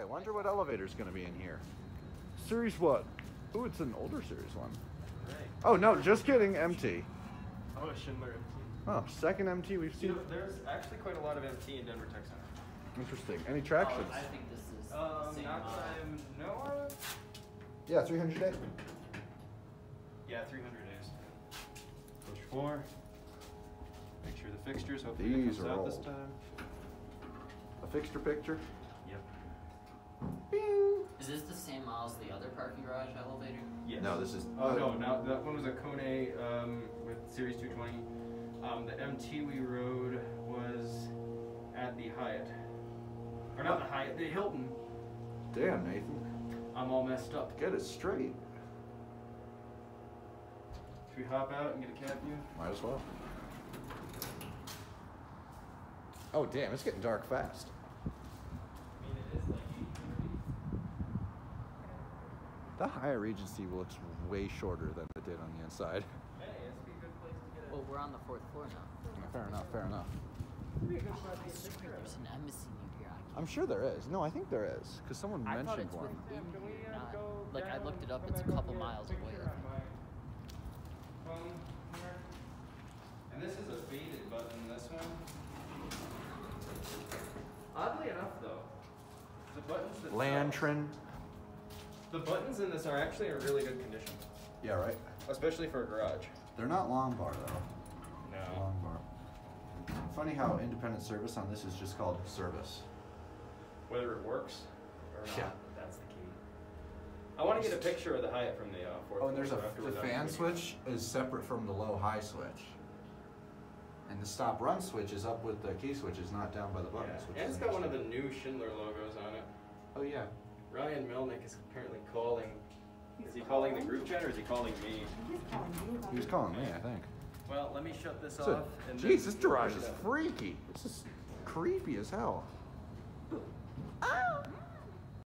wonder what elevator's gonna be in here. Series what? Ooh, it's an older series one. Right. Oh no, just kidding, MT. Oh, Schindler MT. Oh, second MT we've seen. You know, there's actually quite a lot of MT in Denver Tech Center. Interesting. Any tractions? I think this is the same Not model. that I know of. Yeah, 300 days. Yeah, 300 days. Push 4. Make sure the fixtures, hopefully it These comes are out old. this time. A fixture picture. Yep. Bing. Is this the same model as the other parking garage elevator? Yes. No, this is. Oh no, now that one was a Kone with Series 220. The MT we rode was at the Hyatt. Or not the Hyatt, the Hilton. Damn, Nathan. I'm all messed up. Get it straight. Should we hop out and get a cab view? Might as well. Oh, damn, it's getting dark fast. I mean, it is like 8:30. The Hyatt Regency looks way shorter than it did on the inside. Hey, this would be a good place to get Well, we're on the 4th floor now. Fair enough, fair enough. I swear there's an embassy near here. I'm sure there is. No, I think there is, because someone I thought mentioned it's one. within, not, like I looked it up, it's a couple miles away. I think. Phone here. And this is a faded button, this one. Oddly enough, though, the buttons that Lantern. the buttons in this are actually in really good condition, Yeah, right. especially for a garage. They're not long bar though. No. Long bar. Funny how independent service on this is just called service. Whether it works or not, Yeah. that's the key. I want to get a picture of the Hyatt from the fourth Oh, and there's floor after the we're done fan with it. switch is separate from the low-high switch. And the stop-run switch is up with the key switches, not down by the buttons. Yeah. which And is it's got one of the interesting. new Schindler logos on it. Oh yeah. Ryan Melnick is apparently calling. Is he calling the group chat or is he calling me? He was calling me, I think. Well, let me shut this So, off. And jeez, then this garage we'll is get it. freaky. This is creepy as hell. Ah!